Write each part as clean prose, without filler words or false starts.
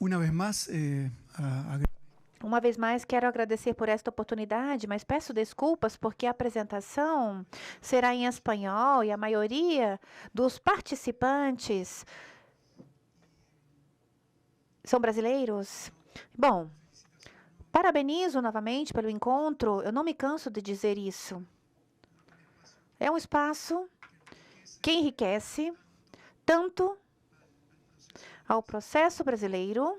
Una vez más, Uma vez mais, quero agradecer por esta oportunidade, mas peço desculpas porque a apresentação será em espanhol e a maioria dos participantes são brasileiros. Bom, parabenizo novamente pelo encontro. Eu não me canso de dizer isso. É um espaço que enriquece tanto ao processo brasileiro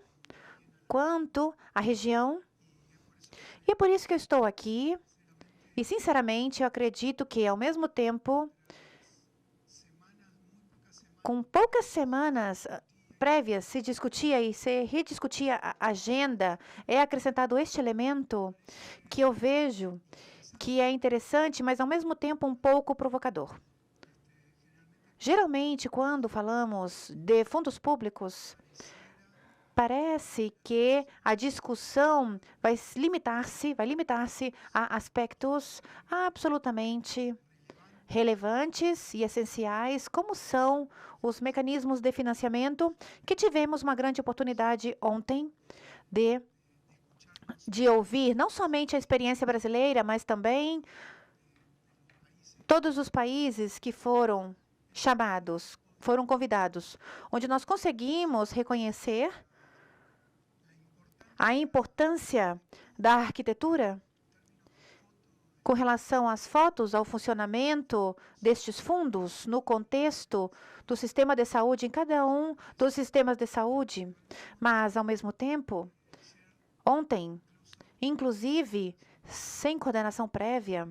quanto à região. E é por isso que eu estou aqui. E, sinceramente, eu acredito que, ao mesmo tempo, com poucas semanas prévias, se discutia e se rediscutia a agenda, é acrescentado este elemento que eu vejo que é interessante, mas, ao mesmo tempo, um pouco provocador. Geralmente, quando falamos de fundos públicos, parece que a discussão vai limitar-se a aspectos absolutamente relevantes e essenciais, como são os mecanismos de financiamento, que tivemos uma grande oportunidade ontem de ouvir não somente a experiência brasileira, mas também todos os países que foram chamados, foram convidados, onde nós conseguimos reconhecer a importância da arquitetura com relação às fotos, ao funcionamento destes fundos no contexto do sistema de saúde, em cada um dos sistemas de saúde. Mas, ao mesmo tempo, ontem, inclusive, sem coordenação prévia,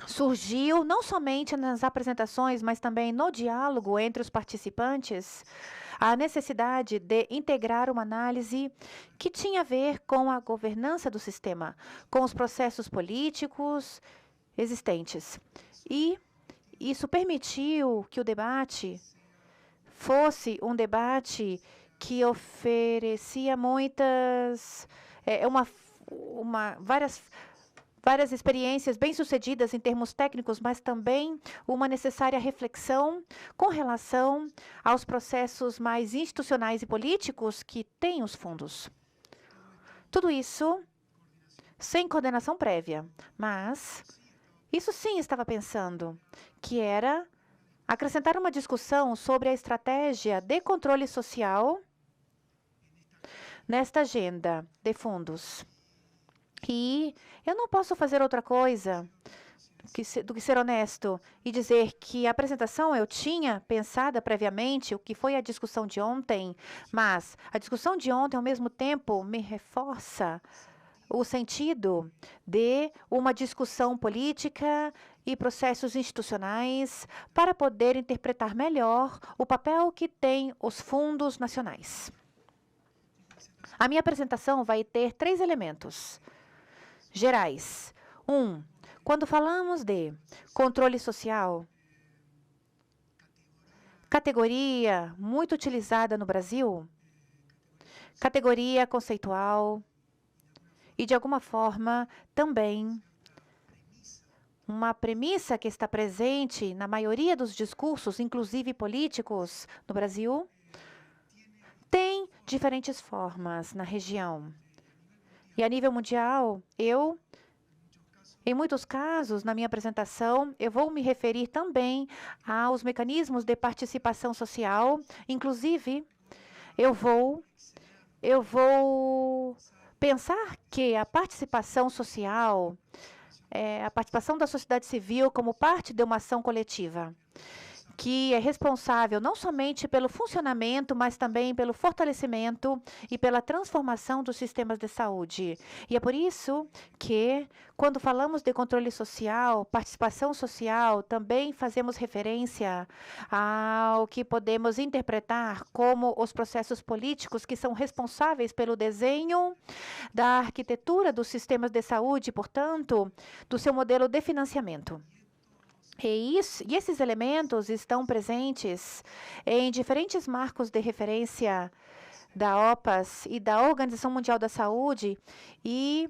surgiu, não somente nas apresentações, mas também no diálogo entre os participantes, a necessidade de integrar uma análise que tinha a ver com a governança do sistema, com os processos políticos existentes. E isso permitiu que o debate fosse um debate que oferecia várias experiências bem-sucedidas em termos técnicos, mas também uma necessária reflexão com relação aos processos mais institucionais e políticos que têm os fundos. Tudo isso sem coordenação prévia, mas isso sim estava pensando, que era acrescentar uma discussão sobre a estratégia de controle social nesta agenda de fundos. E eu não posso fazer outra coisa do que ser honesto e dizer que a apresentação eu tinha pensada previamente, o que foi a discussão de ontem, mas a discussão de ontem, ao mesmo tempo, me reforça o sentido de uma discussão política e processos institucionais para poder interpretar melhor o papel que têm os fundos nacionais. A minha apresentação vai ter 3 elementos gerais. Quando falamos de controle social, categoria muito utilizada no Brasil, categoria conceitual e, de alguma forma, também uma premissa que está presente na maioria dos discursos, inclusive políticos, no Brasil, tem diferentes formas na região. E a nível mundial, em muitos casos, na minha apresentação, eu vou me referir também aos mecanismos de participação social. Inclusive, eu vou pensar que a participação social, a participação da sociedade civil como parte de uma ação coletiva, que é responsável não somente pelo funcionamento, mas também pelo fortalecimento e pela transformação dos sistemas de saúde. E é por isso que, quando falamos de controle social, participação social, também fazemos referência ao que podemos interpretar como os processos políticos que são responsáveis pelo desenho da arquitetura dos sistemas de saúde, portanto, do seu modelo de financiamento. E esses elementos estão presentes em diferentes marcos de referência da OPAS e da Organização Mundial da Saúde, e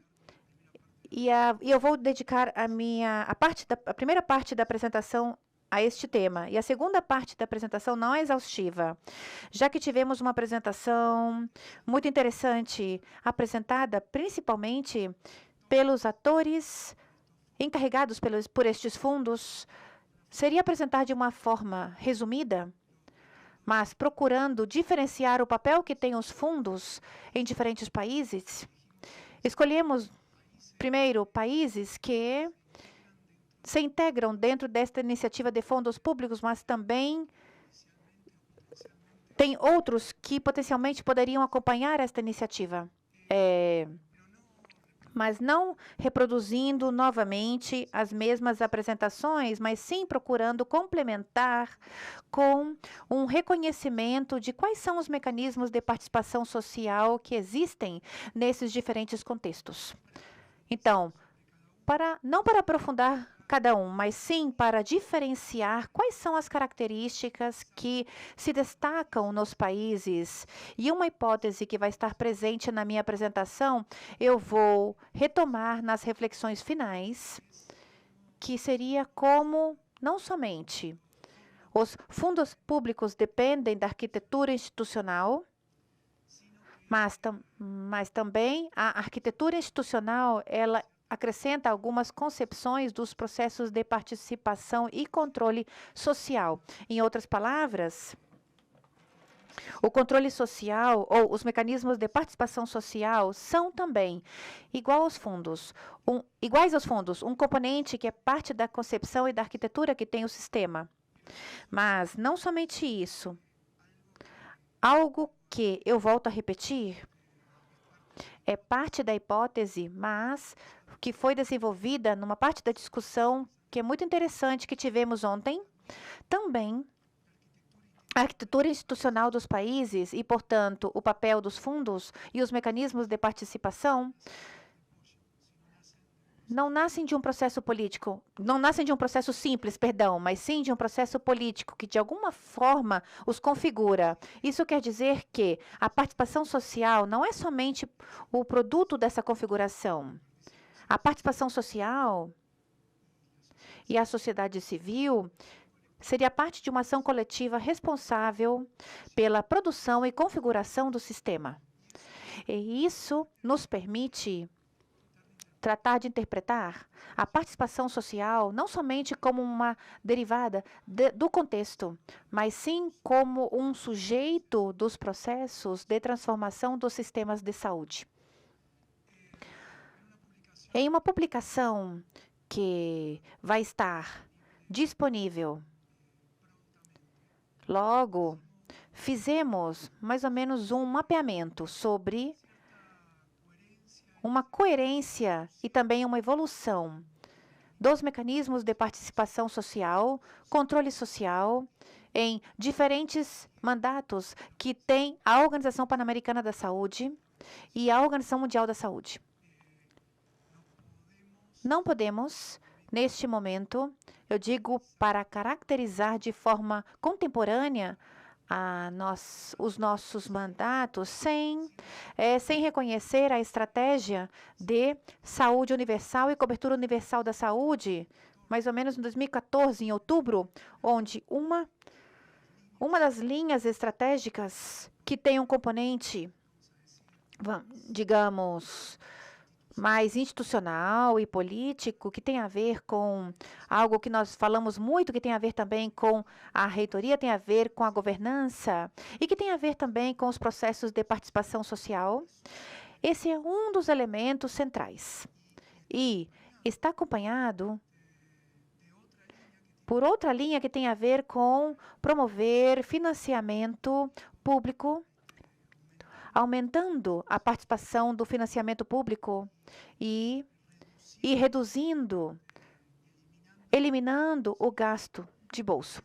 eu vou dedicar a primeira parte da apresentação a este tema. E a segunda parte da apresentação não é exaustiva, já que tivemos uma apresentação muito interessante, apresentada principalmente pelos atores encarregados por estes fundos. Seria apresentar de uma forma resumida, mas procurando diferenciar o papel que têm os fundos em diferentes países. Escolhemos, primeiro, países que se integram dentro desta iniciativa de fundos públicos, mas também tem outros que potencialmente poderiam acompanhar esta iniciativa. Mas não reproduzindo novamente as mesmas apresentações, mas sim procurando complementar com um reconhecimento de quais são os mecanismos de participação social que existem nesses diferentes contextos. Então, não para aprofundar cada um, mas sim para diferenciar quais são as características que se destacam nos países. E uma hipótese que vai estar presente na minha apresentação, eu vou retomar nas reflexões finais, que seria como não somente os fundos públicos dependem da arquitetura institucional, mas também a arquitetura institucional, ela acrescenta algumas concepções dos processos de participação e controle social. Em outras palavras, o controle social ou os mecanismos de participação social são também iguais aos fundos, um componente que é parte da concepção e da arquitetura que tem o sistema. Mas não somente isso. Algo que eu volto a repetir é parte da hipótese, mas que foi desenvolvida numa parte da discussão que é muito interessante que tivemos ontem. Também a arquitetura institucional dos países e, portanto, o papel dos fundos e os mecanismos de participação não nascem de um processo político, não nascem de um processo simples, mas sim de um processo político que, de alguma forma, os configura. Isso quer dizer que a participação social não é somente o produto dessa configuração. A participação social e a sociedade civil seria parte de uma ação coletiva responsável pela produção e configuração do sistema. E isso nos permite tratar de interpretar a participação social não somente como uma derivada do contexto, mas sim como um sujeito dos processos de transformação dos sistemas de saúde. Em uma publicação que vai estar disponível logo, fizemos mais ou menos um mapeamento sobre uma coerência e também uma evolução dos mecanismos de participação social, controle social, em diferentes mandatos que tem a Organização Pan-Americana da Saúde e a Organização Mundial da Saúde. Não podemos, neste momento, eu digo para caracterizar de forma contemporânea os nossos mandatos sem reconhecer a estratégia de saúde universal e cobertura universal da saúde, mais ou menos em 2014, em outubro, onde uma das linhas estratégicas que tem um componente, digamos, mais institucional e político, que tem a ver com algo que nós falamos muito, que tem a ver também com a reitoria, tem a ver com a governança e que tem a ver também com os processos de participação social. Esse é um dos elementos centrais e está acompanhado por outra linha que tem a ver com promover financiamento público, aumentando a participação do financiamento público e eliminando o gasto de bolso.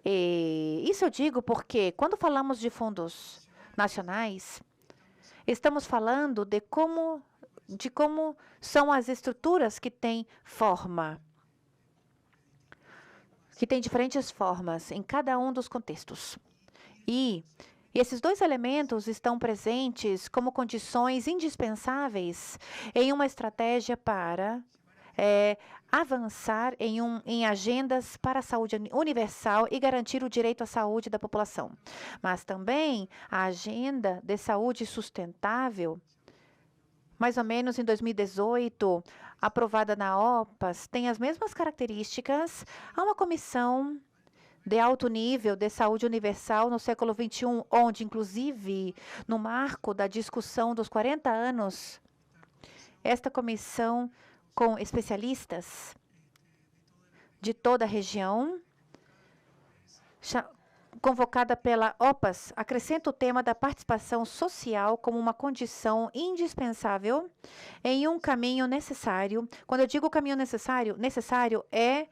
E isso eu digo porque, quando falamos de fundos nacionais, estamos falando de como são as estruturas que têm diferentes formas em cada um dos contextos. E esses dois elementos estão presentes como condições indispensáveis em uma estratégia para avançar em agendas para a saúde universal e garantir o direito à saúde da população. Mas também a agenda de saúde sustentável, mais ou menos em 2018, aprovada na OPAS, tem as mesmas características a uma comissão de alto nível de saúde universal no século XXI, onde, inclusive, no marco da discussão dos 40 anos, esta comissão com especialistas de toda a região, convocada pela OPAS, acrescenta o tema da participação social como uma condição indispensável em um caminho necessário. Quando eu digo caminho necessário é,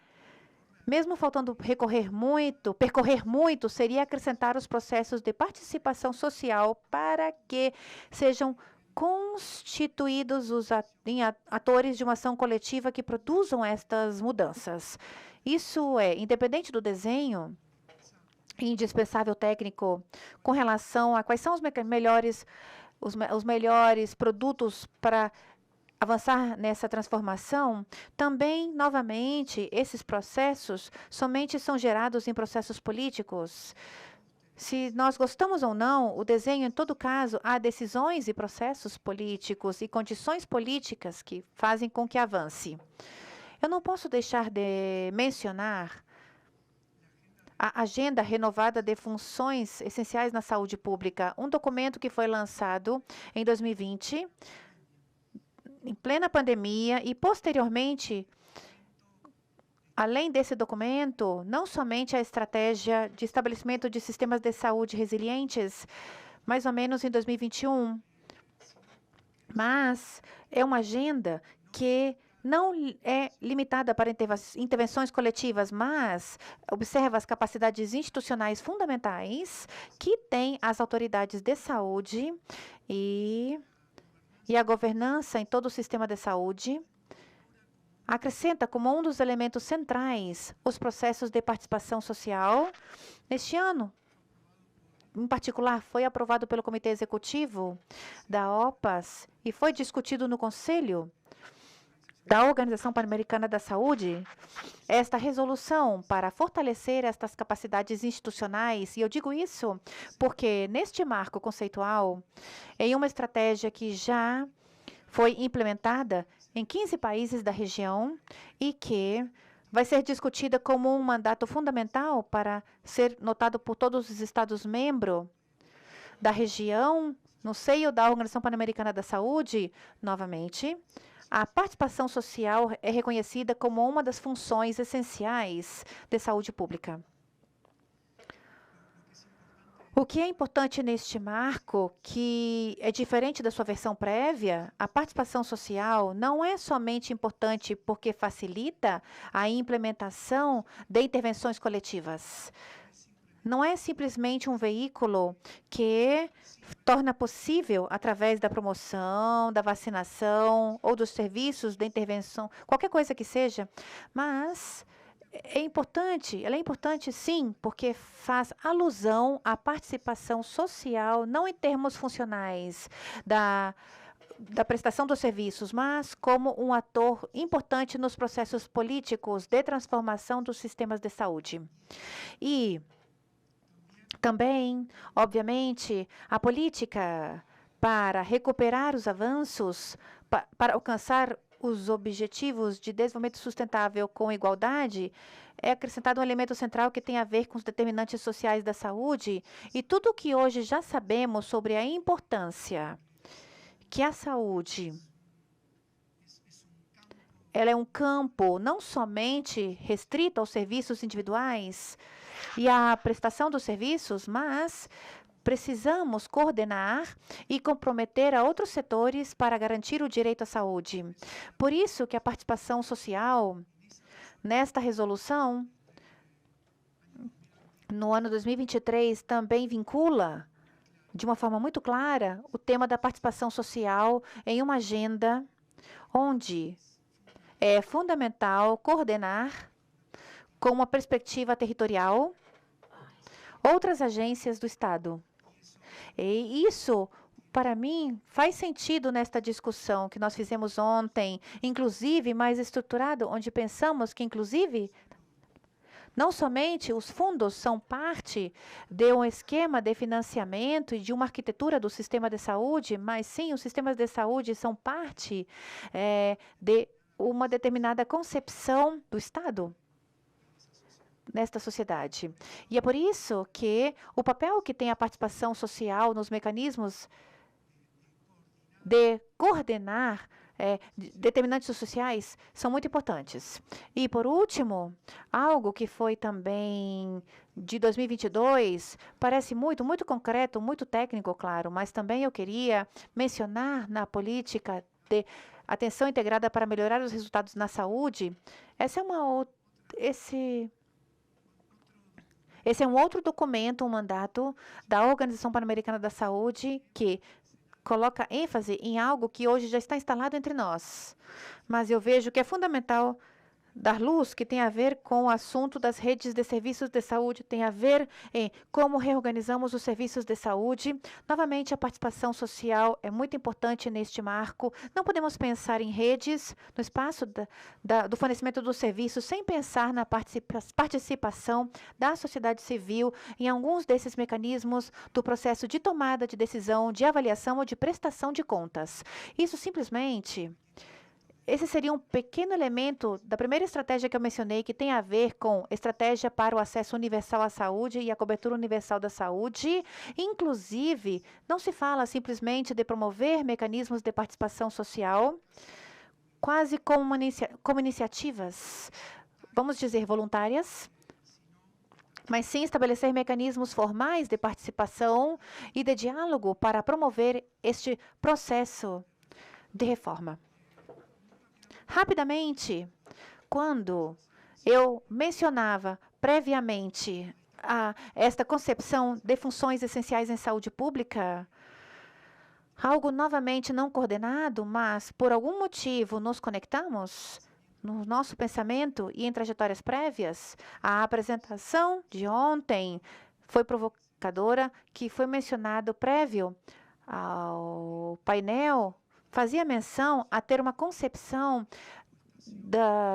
mesmo faltando percorrer muito, seria acrescentar os processos de participação social para que sejam constituídos os atores de uma ação coletiva que produzam estas mudanças. Isso é, independente do desenho, indispensável técnico com relação a quais são os melhores produtos para avançar nessa transformação. Também, novamente, esses processos somente são gerados em processos políticos. Se nós gostamos ou não, o desenho, em todo caso, há decisões e processos políticos e condições políticas que fazem com que avance. Eu não posso deixar de mencionar a Agenda Renovada de Funções Essenciais na Saúde Pública, um documento que foi lançado em 2020, em plena pandemia, e posteriormente, além desse documento, não somente a estratégia de estabelecimento de sistemas de saúde resilientes, mais ou menos em 2021, mas é uma agenda que não é limitada para intervenções coletivas, mas observa as capacidades institucionais fundamentais que têm as autoridades de saúde e a governança em todo o sistema de saúde. Acrescenta como um dos elementos centrais os processos de participação social. Neste ano, em particular, foi aprovado pelo Comitê Executivo da OPAS e foi discutido no Conselho da Organização Pan-Americana da Saúde, esta resolução para fortalecer estas capacidades institucionais. E eu digo isso porque, neste marco conceitual, em uma estratégia que já foi implementada em 15 países da região e que vai ser discutida como um mandato fundamental para ser notado por todos os Estados-membros da região, no seio da Organização Pan-Americana da Saúde, novamente, a participação social é reconhecida como uma das funções essenciais de saúde pública. O que é importante neste marco, que é diferente da sua versão prévia, a participação social não é somente importante porque facilita a implementação de intervenções coletivas. Não é simplesmente um veículo que torna possível, através da promoção, da vacinação ou dos serviços de intervenção, qualquer coisa que seja, mas ela é importante sim, porque faz alusão à participação social, não em termos funcionais da prestação dos serviços, mas como um ator importante nos processos políticos de transformação dos sistemas de saúde. E também, obviamente, a política para recuperar os avanços, para alcançar os objetivos de desenvolvimento sustentável com igualdade, é acrescentado um elemento central que tem a ver com os determinantes sociais da saúde e tudo o que hoje já sabemos sobre a importância que a saúde ela é um campo não somente restrito aos serviços individuais e à prestação dos serviços, mas precisamos coordenar e comprometer a outros setores para garantir o direito à saúde. Por isso que a participação social nesta resolução, no ano 2023, também vincula, de uma forma muito clara, o tema da participação social em uma agenda onde é fundamental coordenar com uma perspectiva territorial outras agências do Estado. E isso para mim, faz sentido nesta discussão que nós fizemos ontem, inclusive mais estruturado, onde pensamos que, inclusive, não somente os fundos são parte de um esquema de financiamento e de uma arquitetura do sistema de saúde, mas sim, os sistemas de saúde são parte de uma determinada concepção do Estado nesta sociedade. E é por isso que o papel que tem a participação social nos mecanismos de coordenar determinantes sociais são muito importantes. E, por último, algo que foi também de 2022, parece muito concreto, muito técnico, claro, mas também eu queria mencionar na política de atenção integrada para melhorar os resultados na saúde. Esse é um outro documento, um mandato da Organização Pan-Americana da Saúde que coloca ênfase em algo que hoje já está instalado entre nós. Mas eu vejo que é fundamental dar luz, que tem a ver com o assunto das redes de serviços de saúde, tem a ver em como reorganizamos os serviços de saúde. Novamente, a participação social é muito importante neste marco. Não podemos pensar em redes no espaço do fornecimento dos serviços sem pensar na participação da sociedade civil em alguns desses mecanismos do processo de tomada de decisão, de avaliação ou de prestação de contas. Isso simplesmente... Esse seria um pequeno elemento da primeira estratégia que eu mencionei, que tem a ver com estratégia para o acesso universal à saúde e a cobertura universal da saúde. Inclusive, não se fala simplesmente de promover mecanismos de participação social, quase como iniciativas, vamos dizer, voluntárias, mas sim estabelecer mecanismos formais de participação e de diálogo para promover este processo de reforma. Rapidamente, quando eu mencionava previamente esta concepção de funções essenciais em saúde pública, algo novamente não coordenado, mas por algum motivo nos conectamos no nosso pensamento e em trajetórias prévias, a apresentação de ontem foi provocadora, que foi mencionado prévio ao painel, fazia menção a ter uma concepção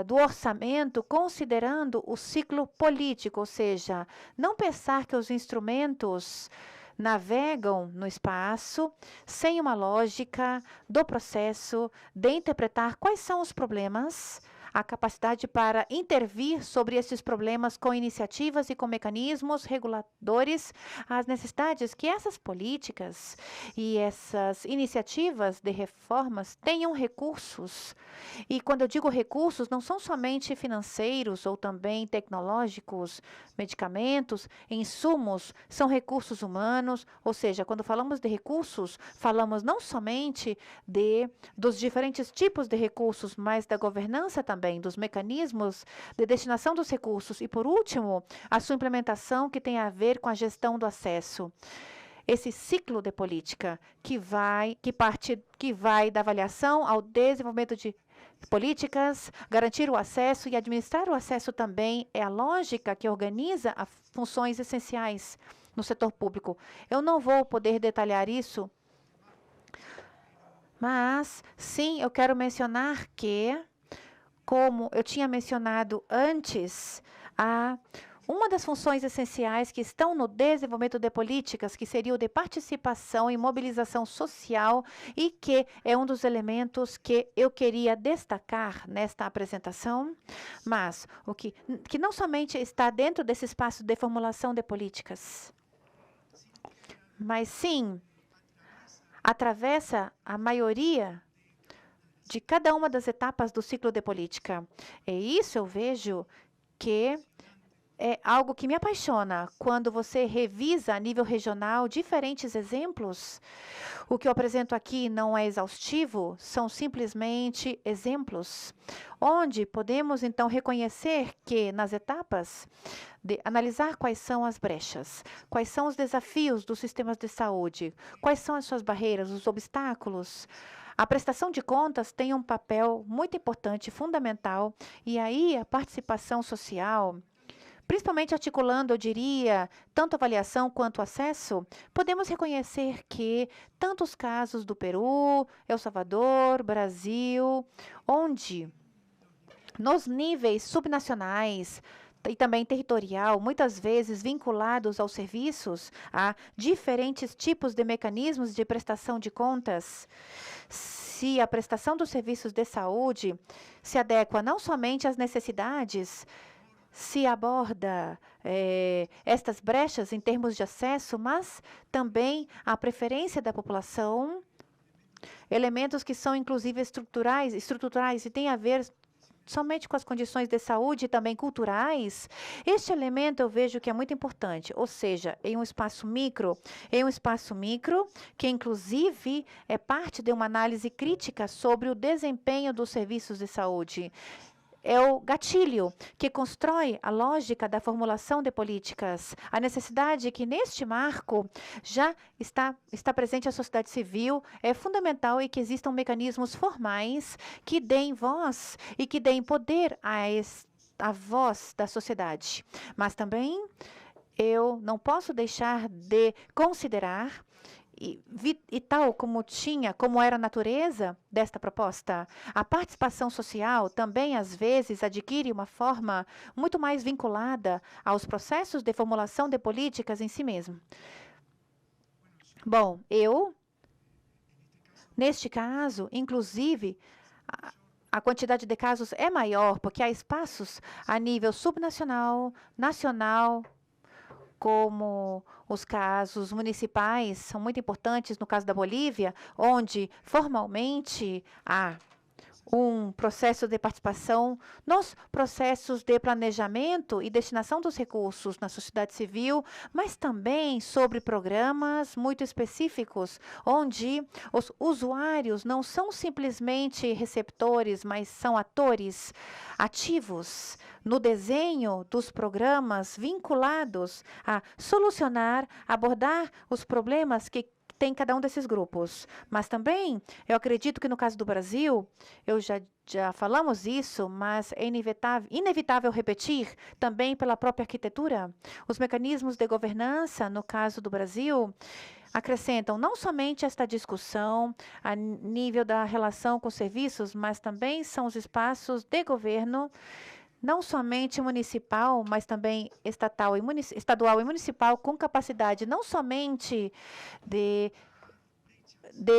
do orçamento considerando o ciclo político, ou seja, não pensar que os instrumentos navegam no espaço sem uma lógica do processo de interpretar quais são os problemas, a capacidade para intervir sobre esses problemas com iniciativas e com mecanismos reguladores, as necessidades que essas políticas e essas iniciativas de reformas tenham recursos. E quando eu digo recursos, não são somente financeiros ou também tecnológicos, medicamentos, insumos, são recursos humanos, ou seja, quando falamos de recursos, falamos não somente dos diferentes tipos de recursos, mas da governança também, dos mecanismos de destinação dos recursos e, por último, a sua implementação que tem a ver com a gestão do acesso. Esse ciclo de política que vai da avaliação ao desenvolvimento de políticas, garantir o acesso e administrar o acesso também é a lógica que organiza as funções essenciais no setor público. Eu não vou poder detalhar isso, mas sim, eu quero mencionar que, como eu tinha mencionado antes, uma das funções essenciais que estão no desenvolvimento de políticas, que seria o de participação e mobilização social, e que é um dos elementos que eu queria destacar nesta apresentação, mas o que não somente está dentro desse espaço de formulação de políticas, mas sim atravessa a maioria de cada uma das etapas do ciclo de política. E isso eu vejo que é algo que me apaixona quando você revisa a nível regional diferentes exemplos. O que eu apresento aqui não é exaustivo, são simplesmente exemplos, onde podemos então reconhecer que nas etapas de analisar quais são as brechas, quais são os desafios dos sistemas de saúde, quais são as suas barreiras, os obstáculos. A prestação de contas tem um papel muito importante, fundamental, e aí a participação social principalmente articulando, eu diria, tanto avaliação quanto acesso, podemos reconhecer que tantos casos do Peru, El Salvador, Brasil, onde nos níveis subnacionais e também territorial, muitas vezes vinculados aos serviços, a diferentes tipos de mecanismos de prestação de contas, se a prestação dos serviços de saúde se adequa não somente às necessidades, se aborda estas brechas em termos de acesso, mas também a preferência da população, elementos que são inclusive estruturais e têm a ver somente com as condições de saúde e também culturais. Este elemento eu vejo que é muito importante, ou seja, em um espaço micro, que inclusive é parte de uma análise crítica sobre o desempenho dos serviços de saúde. É o gatilho que constrói a lógica da formulação de políticas. A necessidade que, neste marco, já está presente a sociedade civil é fundamental e que existam mecanismos formais que deem voz e que deem poder à voz da sociedade. Mas também eu não posso deixar de considerar e tal como era a natureza desta proposta, a participação social também, às vezes, adquire uma forma muito mais vinculada aos processos de formulação de políticas em si mesmo. Bom, neste caso, inclusive, a quantidade de casos é maior, porque há espaços a nível subnacional, nacional, como os casos municipais são muito importantes, no caso da Bolívia, onde formalmente há um processo de participação nos processos de planejamento e destinação dos recursos na sociedade civil, mas também sobre programas muito específicos, onde os usuários não são simplesmente receptores, mas são atores ativos no desenho dos programas vinculados a solucionar, abordar os problemas que tem cada um desses grupos. Mas também, eu acredito que no caso do Brasil, já falamos isso, mas é inevitável repetir também pela própria arquitetura. Os mecanismos de governança, no caso do Brasil, acrescentam não somente esta discussão a nível da relação com os serviços, mas também são os espaços de governo, não somente municipal, mas também estadual e municipal, com capacidade não somente de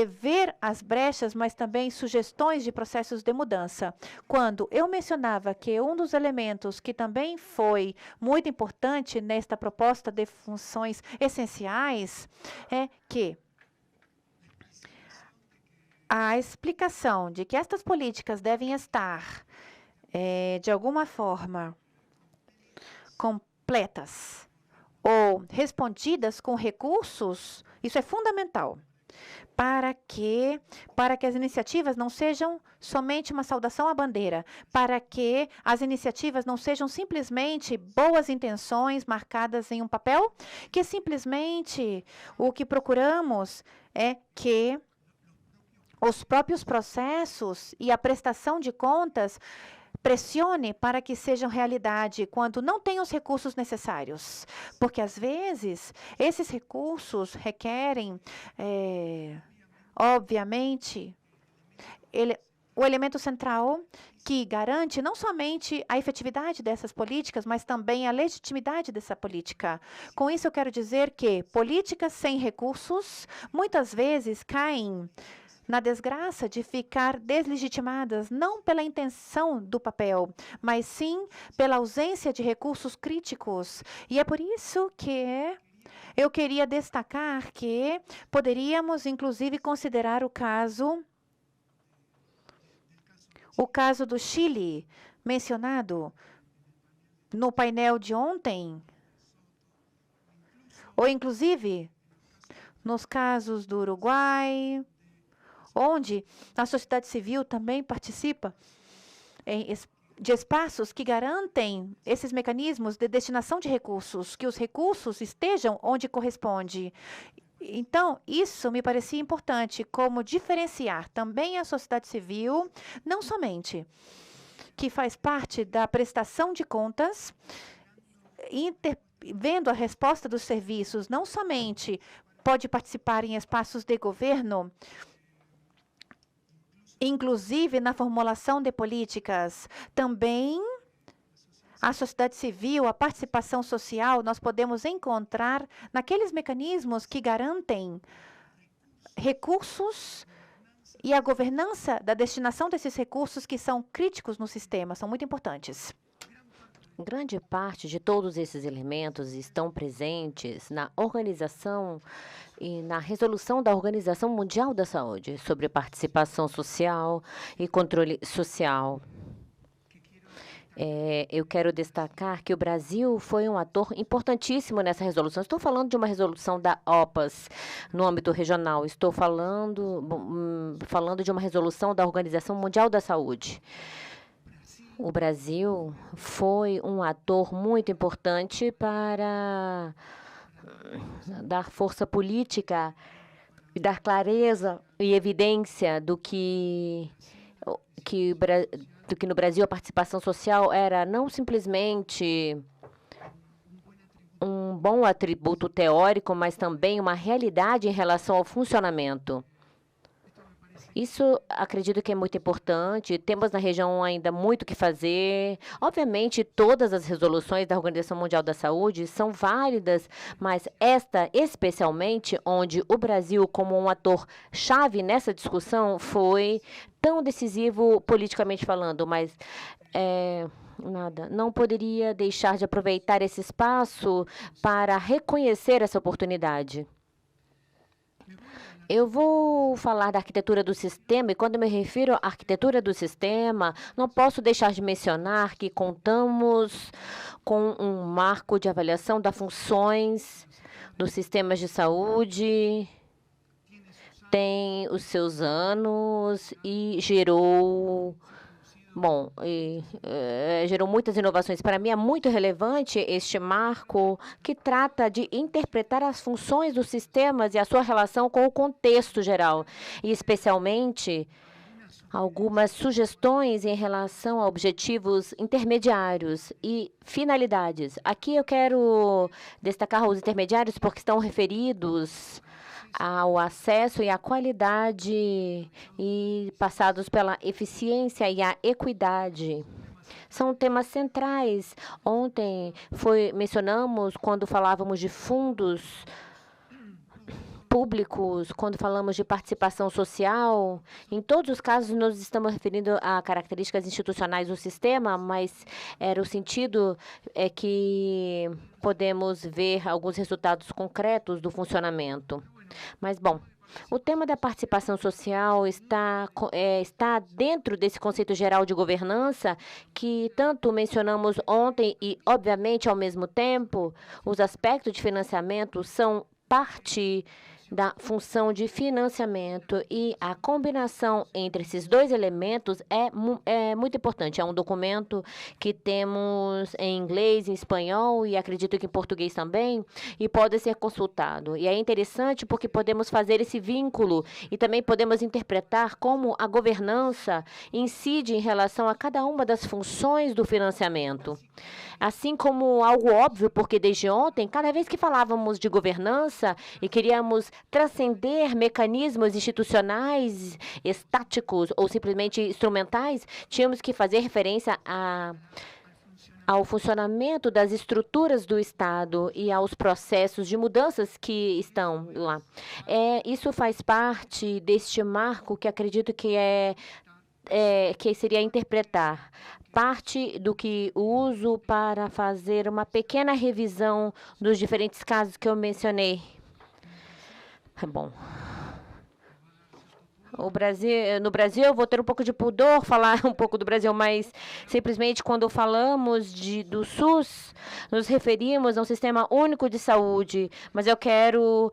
ver as brechas, mas também sugestões de processos de mudança. Quando eu mencionava que um dos elementos que também foi muito importante nesta proposta de funções essenciais é que a explicação de que estas políticas devem estar de alguma forma completas ou respondidas com recursos, isso é fundamental para que as iniciativas não sejam somente uma saudação à bandeira, para que as iniciativas não sejam simplesmente boas intenções marcadas em um papel, que simplesmente o que procuramos é que os próprios processos e a prestação de contas pressione para que sejam realidade quando não tem os recursos necessários. Porque, às vezes, esses recursos requerem, obviamente, o elemento central que garante não somente a efetividade dessas políticas, mas também a legitimidade dessa política. Com isso, eu quero dizer que políticas sem recursos muitas vezes caem na desgraça de ficar deslegitimadas, não pela intenção do papel, mas sim pela ausência de recursos críticos. E é por isso que eu queria destacar que poderíamos, inclusive, considerar o caso do Chile, mencionado no painel de ontem, ou, inclusive, nos casos do Uruguai, onde a sociedade civil também participa de espaços que garantem esses mecanismos de destinação de recursos, que os recursos estejam onde corresponde. Então, isso me parecia importante, como diferenciar também a sociedade civil, não somente que faz parte da prestação de contas, vendo a resposta dos serviços, não somente pode participar em espaços de governo, inclusive na formulação de políticas, também a sociedade civil, a participação social, nós podemos encontrar naqueles mecanismos que garantem recursos e a governança da destinação desses recursos que são críticos no sistema, são muito importantes. Grande parte de todos esses elementos estão presentes na organização e na resolução da Organização Mundial da Saúde sobre participação social e controle social. Eu quero destacar que o Brasil foi um ator importantíssimo nessa resolução. Estou falando de uma resolução da OPAS no âmbito regional. Estou falando de uma resolução da Organização Mundial da Saúde. O Brasil foi um ator muito importante para dar força política e dar clareza e evidência do que no Brasil a participação social era não simplesmente um bom atributo teórico, mas também uma realidade em relação ao funcionamento. Isso acredito que é muito importante. Temos na região ainda muito o que fazer. Obviamente, todas as resoluções da Organização Mundial da Saúde são válidas, mas esta especialmente, onde o Brasil, como um ator-chave nessa discussão, foi tão decisivo politicamente falando, mas não poderia deixar de aproveitar esse espaço para reconhecer essa oportunidade. Eu vou falar da arquitetura do sistema, e quando me refiro à arquitetura do sistema, não posso deixar de mencionar que contamos com um marco de avaliação das funções dos sistemas de saúde, tem os seus anos e gerou muitas inovações. Para mim, é muito relevante este marco que trata de interpretar as funções dos sistemas e a sua relação com o contexto geral, e especialmente algumas sugestões em relação a objetivos intermediários e finalidades. Aqui eu quero destacar os intermediários porque estão referidos ao acesso e à qualidade e passados pela eficiência e a equidade. São temas centrais. Ontem mencionamos quando falávamos de fundos públicos, quando falamos de participação social. Em todos os casos, nós estamos referindo a características institucionais do sistema, mas o sentido é que podemos ver alguns resultados concretos do funcionamento. Mas, o tema da participação social está dentro desse conceito geral de governança que tanto mencionamos ontem e, obviamente, ao mesmo tempo, os aspectos de financiamento são parte da função de financiamento, e a combinação entre esses dois elementos é muito importante. É um documento que temos em inglês, em espanhol e acredito que em português também, e pode ser consultado. E é interessante porque podemos fazer esse vínculo e também podemos interpretar como a governança incide em relação a cada uma das funções do financiamento. Assim como algo óbvio, porque desde ontem, cada vez que falávamos de governança e queríamos transcender mecanismos institucionais estáticos ou simplesmente instrumentais, tínhamos que fazer referência ao funcionamento das estruturas do Estado e aos processos de mudanças que estão lá. Isso faz parte deste marco que acredito que que seria interpretar parte do que uso para fazer uma pequena revisão dos diferentes casos que eu mencionei. No Brasil, eu vou ter um pouco de pudor falar um pouco do Brasil, mas simplesmente quando falamos do SUS, nos referimos a um sistema único de saúde, mas eu quero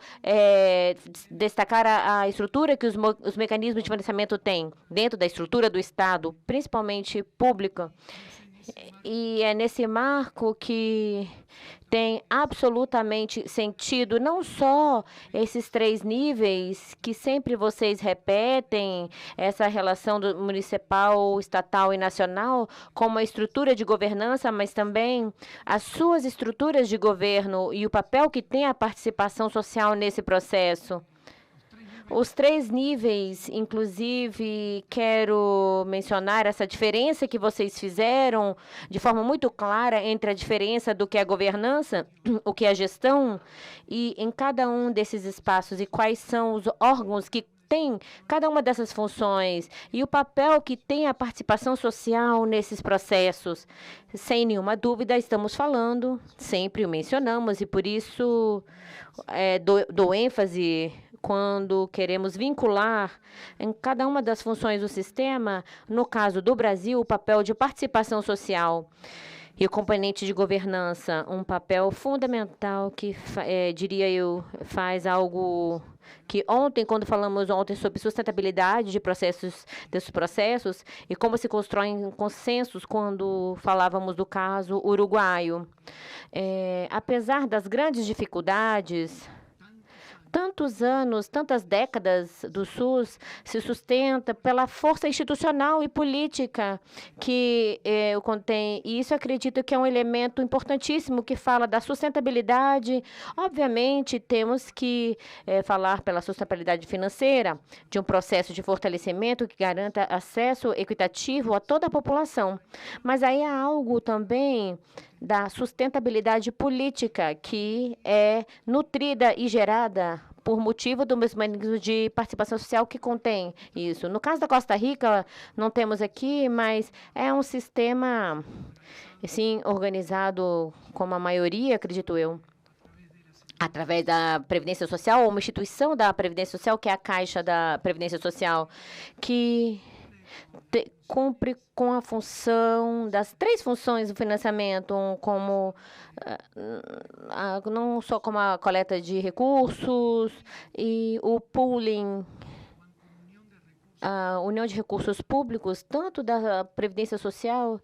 destacar a estrutura que os mecanismos de financiamento têm dentro da estrutura do Estado, principalmente pública. E é nesse marco que tem absolutamente sentido não só esses 3 níveis que sempre vocês repetem, essa relação do municipal, estatal e nacional, como a estrutura de governança, mas também as suas estruturas de governo e o papel que tem a participação social nesse processo. Os 3 níveis, inclusive, quero mencionar essa diferença que vocês fizeram de forma muito clara entre a diferença do que é governança, o que é gestão, e em cada um desses espaços, e quais são os órgãos que tem cada uma dessas funções e o papel que tem a participação social nesses processos. Sem nenhuma dúvida, estamos falando, sempre o mencionamos, e por isso dou ênfase quando queremos vincular em cada uma das funções do sistema, no caso do Brasil, o papel de participação social e o componente de governança, um papel fundamental que, diria eu, faz algo que quando falamos ontem sobre sustentabilidade desses processos e como se constroem consensos quando falávamos do caso uruguaio. Apesar das grandes dificuldades, tantos anos, tantas décadas do SUS se sustenta pela força institucional e política que o contém. E isso acredito que é um elemento importantíssimo que fala da sustentabilidade. Obviamente, temos que falar pela sustentabilidade financeira, de um processo de fortalecimento que garanta acesso equitativo a toda a população. Mas aí há algo também da sustentabilidade política, que é nutrida e gerada por motivo do mecanismo de participação social que contém isso. No caso da Costa Rica, não temos aqui, mas é um sistema, assim, organizado como a maioria, acredito eu, através da Previdência Social, ou uma instituição da Previdência Social, que é a Caixa da Previdência Social, que cumpre com a função das 3 funções do financiamento, como não só como a coleta de recursos e o pooling, a união de recursos públicos, tanto da Previdência Social,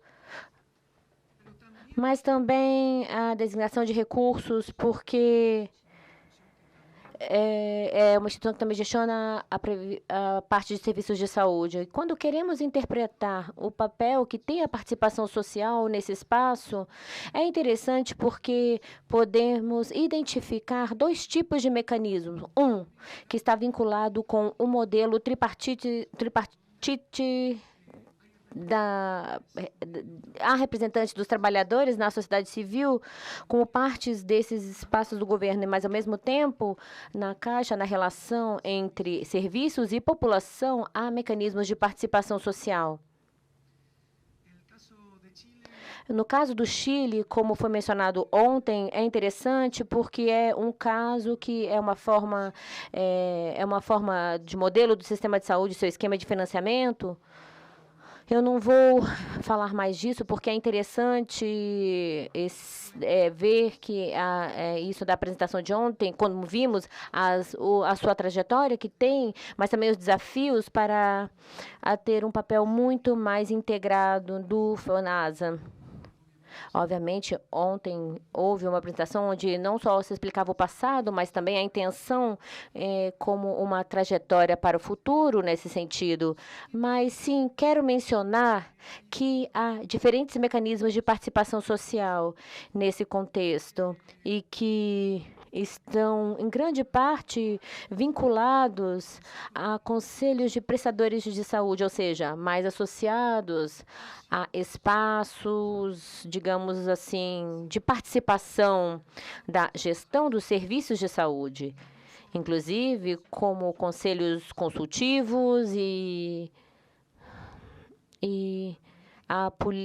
mas também a designação de recursos, porque é uma instituição que também gestiona a parte de serviços de saúde. E quando queremos interpretar o papel que tem a participação social nesse espaço, é interessante porque podemos identificar 2 tipos de mecanismos. Um, que está vinculado com o modelo tripartite há representantes dos trabalhadores na sociedade civil como partes desses espaços do governo, mas, ao mesmo tempo, na Caixa, na relação entre serviços e população, há mecanismos de participação social. No caso do Chile, como foi mencionado ontem, é interessante porque é um caso que é uma forma de modelo do sistema de saúde, seu esquema de financiamento. Eu não vou falar mais disso, porque é interessante ver que isso da apresentação de ontem, quando vimos a sua trajetória que tem, mas também os desafios para ter um papel muito mais integrado do FONASA. Obviamente, ontem houve uma apresentação onde não só se explicava o passado, mas também a intenção como uma trajetória para o futuro nesse sentido. Mas, sim, quero mencionar que há diferentes mecanismos de participação social nesse contexto e que estão, em grande parte, vinculados a conselhos de prestadores de saúde, ou seja, mais associados a espaços, digamos assim, de participação da gestão dos serviços de saúde, inclusive como conselhos consultivos e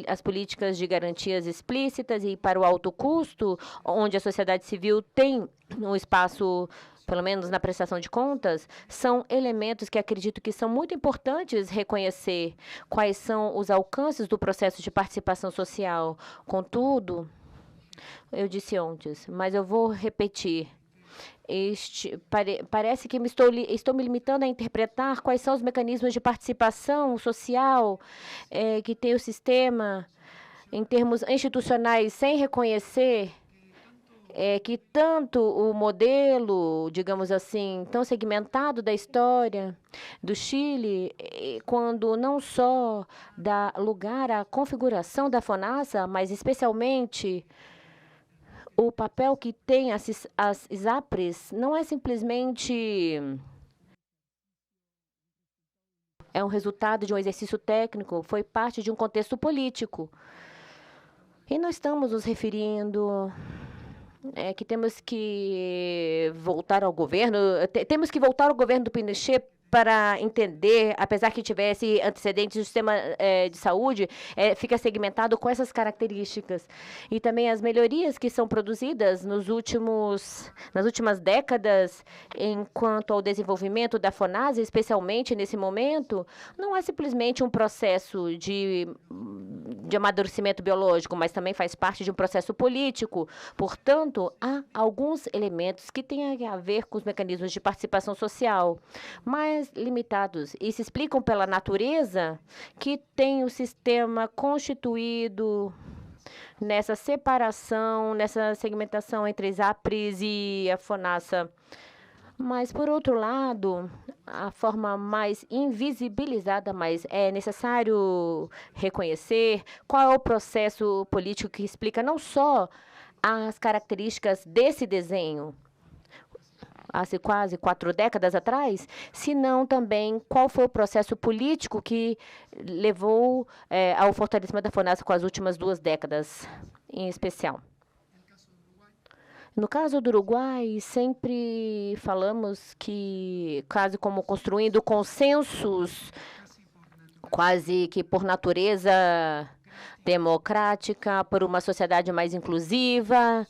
as políticas de garantias explícitas e para o alto custo, onde a sociedade civil tem um espaço, pelo menos na prestação de contas, são elementos que acredito que são muito importantes reconhecer quais são os alcances do processo de participação social. Contudo, eu disse antes, mas eu vou repetir. Parece que estou me limitando a interpretar quais são os mecanismos de participação social que tem o sistema em termos institucionais, sem reconhecer que tanto o modelo, digamos assim, tão segmentado da história do Chile, quando não só dá lugar à configuração da FONASA, mas especialmente o papel que tem as ISAPRES, não é simplesmente um resultado de um exercício técnico, foi parte de um contexto político. E nós estamos nos referindo que temos que voltar ao governo, temos que voltar ao governo do Pinochet para entender, apesar que tivesse antecedentes do sistema de saúde, fica segmentado com essas características. E também as melhorias que são produzidas nas últimas décadas, enquanto ao desenvolvimento da FONASA, especialmente nesse momento, não é simplesmente um processo de amadurecimento biológico, mas também faz parte de um processo político. Portanto, há alguns elementos que têm a ver com os mecanismos de participação social, mas limitados, e se explicam pela natureza que tem o sistema constituído nessa separação, nessa segmentação entre as APRES e a FONASA. Mas, por outro lado, a forma mais invisibilizada, mas é necessário reconhecer qual é o processo político que explica não só as características desse desenho, há quase 4 décadas atrás, senão também qual foi o processo político que levou ao fortalecimento da FONASA com as últimas 2 décadas, em especial. No caso do Uruguai, sempre falamos que, quase como construindo consensos, quase que por natureza democrática, por uma sociedade mais inclusiva.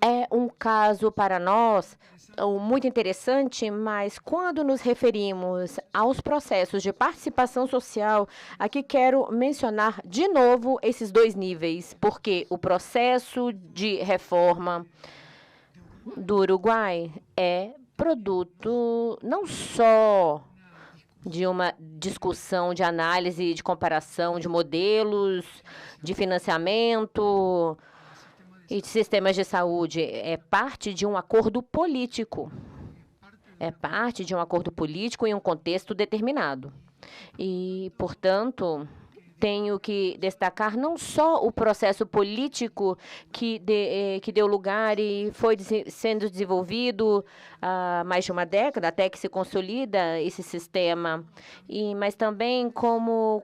É um caso para nós muito interessante, mas quando nos referimos aos processos de participação social, aqui quero mencionar de novo esses 2 níveis, porque o processo de reforma do Uruguai é produto não só de uma discussão de análise, de comparação de modelos, de financiamento e de sistemas de saúde, é parte de um acordo político. É parte de um acordo político em um contexto determinado. E, portanto, tenho que destacar não só o processo político que deu lugar e foi sendo desenvolvido há mais de uma década, até que se consolida esse sistema, mas também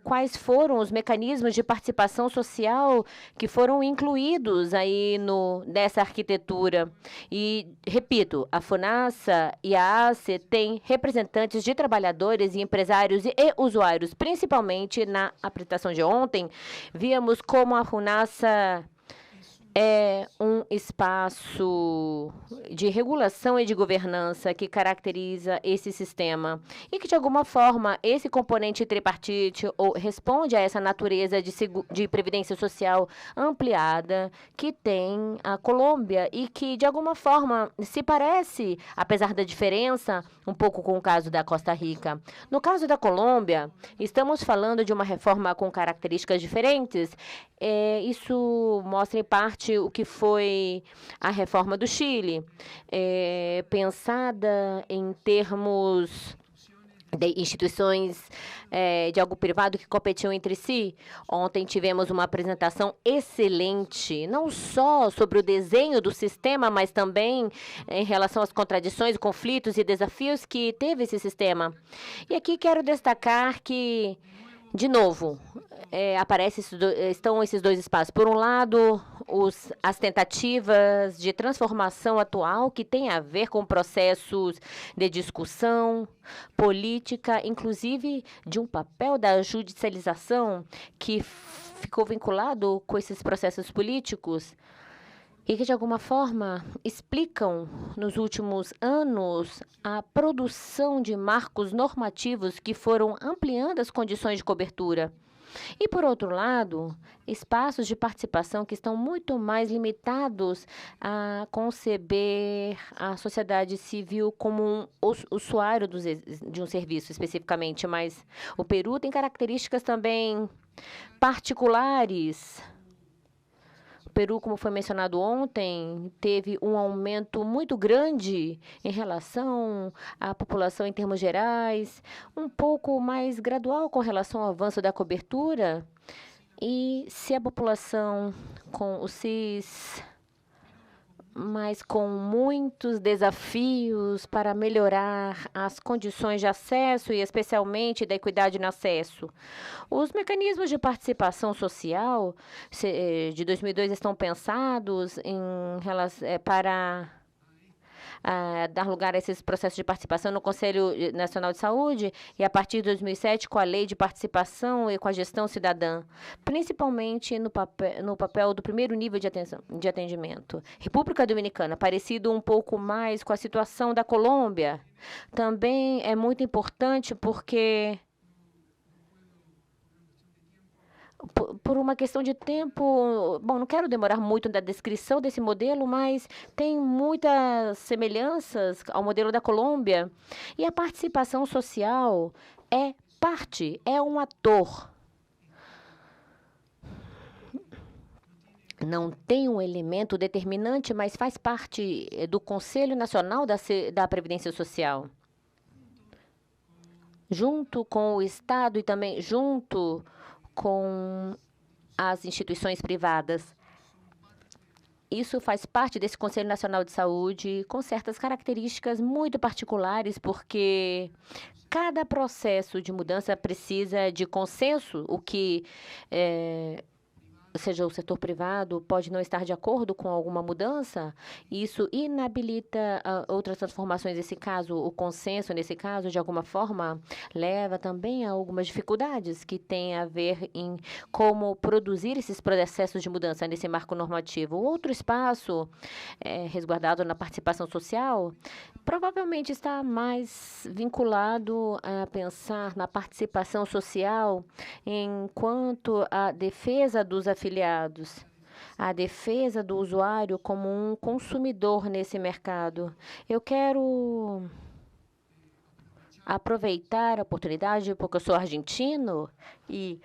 quais foram os mecanismos de participação social que foram incluídos aí nessa arquitetura. E, repito, a FONASA e a ACE têm representantes de trabalhadores e empresários e usuários, principalmente na apresentação de ontem, víamos como a FONASA é um espaço de regulação e de governança que caracteriza esse sistema e que, de alguma forma, esse componente tripartite responde a essa natureza de previdência social ampliada que tem a Colômbia e que, de alguma forma, se parece, apesar da diferença, um pouco com o caso da Costa Rica. No caso da Colômbia, estamos falando de uma reforma com características diferentes. Isso mostra, em parte, o que foi a reforma do Chile, pensada em termos de instituições de algo privado que competiam entre si. Ontem tivemos uma apresentação excelente, não só sobre o desenho do sistema, mas também em relação às contradições, conflitos e desafios que teve esse sistema. E aqui quero destacar que, de novo, estão esses 2 espaços. Por um lado, as tentativas de transformação atual que tem a ver com processos de discussão política, inclusive de um papel da judicialização que ficou vinculado com esses processos políticos e que, de alguma forma, explicam, nos últimos anos, a produção de marcos normativos que foram ampliando as condições de cobertura. E, por outro lado, espaços de participação que estão muito mais limitados a conceber a sociedade civil como um usuário de um serviço, especificamente, mas o Peru tem características também particulares Peru, como foi mencionado ontem, teve um aumento muito grande em relação à população em termos gerais, um pouco mais gradual com relação ao avanço da cobertura. E se a população com o CIS, mas com muitos desafios para melhorar as condições de acesso e especialmente da equidade no acesso. Os mecanismos de participação social de 2002 estão pensados para dar lugar a esses processos de participação no Conselho Nacional de Saúde e a partir de 2007 com a Lei de Participação e com a Gestão Cidadã, principalmente no papel do primeiro nível de atendimento. República Dominicana, parecido um pouco mais com a situação da Colômbia, também é muito importante porque por uma questão de tempo, bom, não quero demorar muito na descrição desse modelo, mas tem muitas semelhanças ao modelo da Colômbia. E a participação social é parte, é um ator. Não tem um elemento determinante, mas faz parte do Conselho Nacional da Previdência Social. Junto com o Estado e também junto com as instituições privadas. Isso faz parte desse Conselho Nacional de Saúde, com certas características muito particulares, porque cada processo de mudança precisa de consenso, o que seja o setor privado pode não estar de acordo com alguma mudança, isso inabilita outras transformações. Nesse caso, o consenso, nesse caso, de alguma forma, leva também a algumas dificuldades que têm a ver em como produzir esses processos de mudança nesse marco normativo. O outro espaço, resguardado na participação social, provavelmente está mais vinculado a pensar na participação social enquanto a defesa dos afiliados, a defesa do usuário como um consumidor nesse mercado. Eu quero aproveitar a oportunidade, porque eu sou argentino e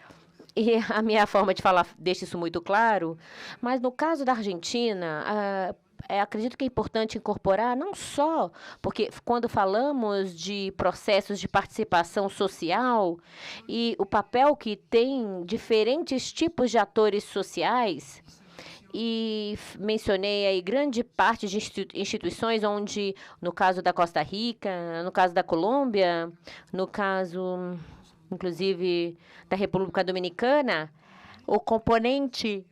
a minha forma de falar deixa isso muito claro, mas no caso da Argentina, acredito que é importante incorporar, não só porque quando falamos de processos de participação social e o papel que tem diferentes tipos de atores sociais, e mencionei aí grande parte de instituições onde, no caso da Costa Rica, no caso da Colômbia, no caso, inclusive, da República Dominicana, o componente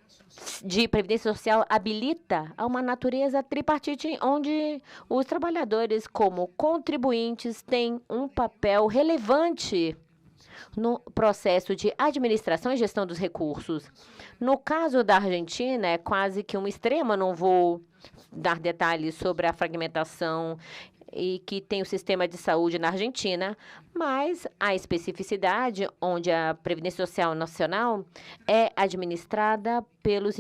de previdência social habilita a uma natureza tripartite, onde os trabalhadores, como contribuintes, têm um papel relevante no processo de administração e gestão dos recursos. No caso da Argentina, é quase que um extremo, não vou dar detalhes sobre a fragmentação e que tem o sistema de saúde na Argentina, mas a especificidade onde a Previdência Social Nacional é administrada pelos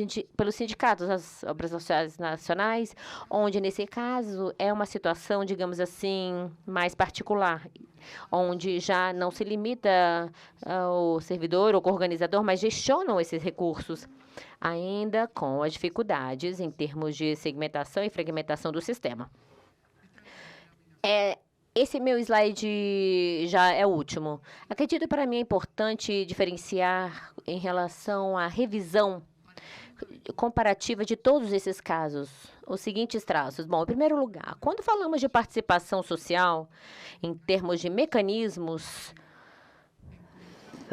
sindicatos, as obras sociais nacionais, onde, nesse caso, é uma situação, digamos assim, mais particular, onde já não se limita ao servidor ou ao organizador, mas gestionam esses recursos, ainda com as dificuldades em termos de segmentação e fragmentação do sistema. Esse meu slide já é o último. Acredito para mim é importante diferenciar em relação à revisão comparativa de todos esses casos, os seguintes traços. Bom, em primeiro lugar, quando falamos de participação social, em termos de mecanismos,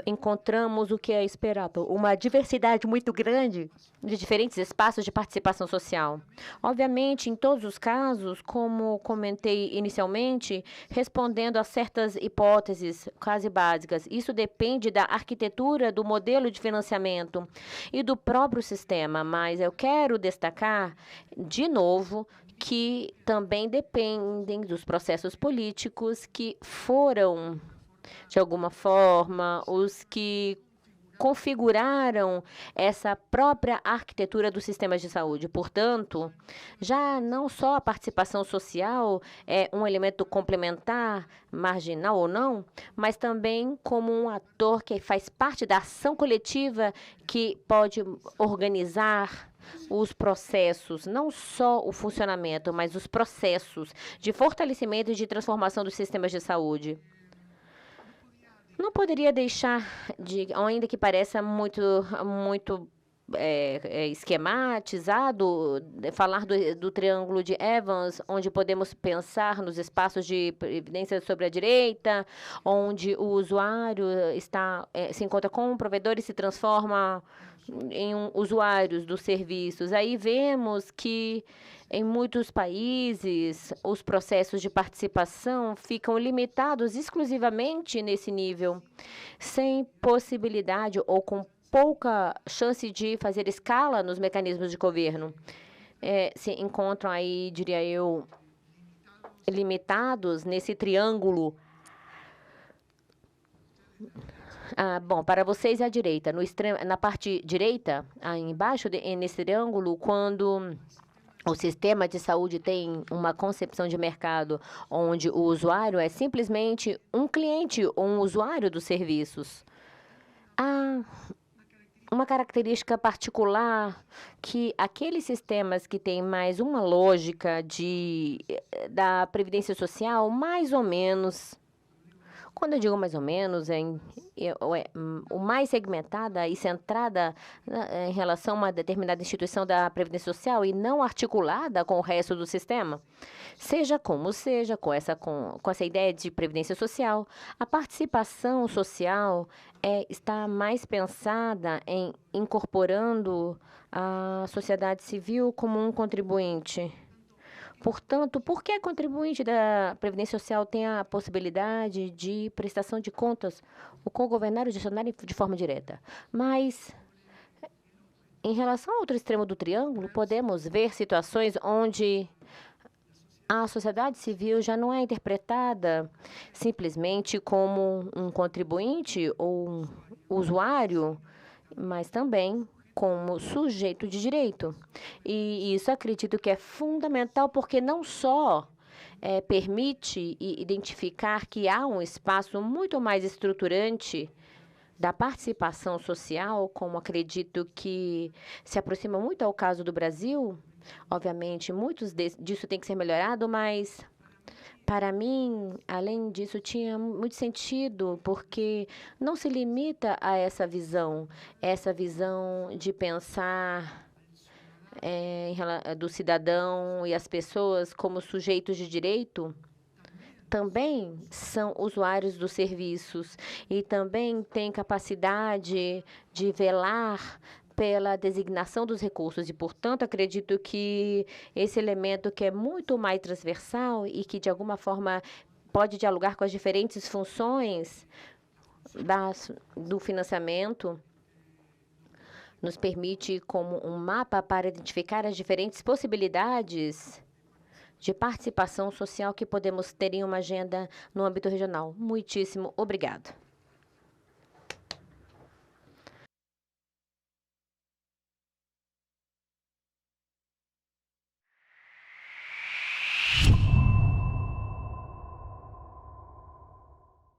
encontramos o que é esperado, uma diversidade muito grande de diferentes espaços de participação social. Obviamente, em todos os casos, como comentei inicialmente, respondendo a certas hipóteses quase básicas. Isso depende da arquitetura do modelo de financiamento e do próprio sistema, mas eu quero destacar, de novo, que também dependem dos processos políticos que foram, de alguma forma, os que configuraram essa própria arquitetura dos sistemas de saúde. Portanto, já não só a participação social é um elemento complementar, marginal ou não, mas também como um ator que faz parte da ação coletiva que pode organizar os processos, não só o funcionamento, mas os processos de fortalecimento e de transformação dos sistemas de saúde. Não poderia deixar de, ainda que pareça muito esquematizado, falar do triângulo de Evans, onde podemos pensar nos espaços de evidência sobre a direita, onde o usuário se encontra com um provedor e se transforma em usuários dos serviços. Aí vemos que em muitos países os processos de participação ficam limitados exclusivamente nesse nível, sem possibilidade ou com pouca chance de fazer escala nos mecanismos de governo. Se encontram aí, diria eu, limitados nesse triângulo. Bom, para vocês é a direita. Na parte direita, aí embaixo, nesse triângulo, quando o sistema de saúde tem uma concepção de mercado onde o usuário é simplesmente um cliente ou um usuário dos serviços. Há uma característica particular que aqueles sistemas que têm mais uma lógica da previdência social, mais ou menos, quando eu digo mais ou menos, o mais segmentada e centrada em relação a uma determinada instituição da Previdência Social e não articulada com o resto do sistema. Seja como seja, com essa ideia de Previdência Social, a participação social está mais pensada em incorporando a sociedade civil como um contribuinte. Portanto, por que a contribuinte da Previdência Social tem a possibilidade de prestação de contas, o cogovernar e o gestionário de forma direta? Mas, em relação ao outro extremo do triângulo, podemos ver situações onde a sociedade civil já não é interpretada simplesmente como um contribuinte ou um usuário, mas também como sujeito de direito. E isso acredito que é fundamental porque não só permite identificar que há um espaço muito mais estruturante da participação social, como acredito que se aproxima muito ao caso do Brasil. Obviamente, disso tem que ser melhorado, mas para mim, além disso, tinha muito sentido, porque não se limita a essa visão de pensar do cidadão e as pessoas como sujeitos de direito, também são usuários dos serviços e também têm capacidade de velar pela designação dos recursos e, portanto, acredito que esse elemento que é muito mais transversal e que, de alguma forma, pode dialogar com as diferentes funções do financiamento, nos permite como um mapa para identificar as diferentes possibilidades de participação social que podemos ter em uma agenda no âmbito regional. Muitíssimo obrigado.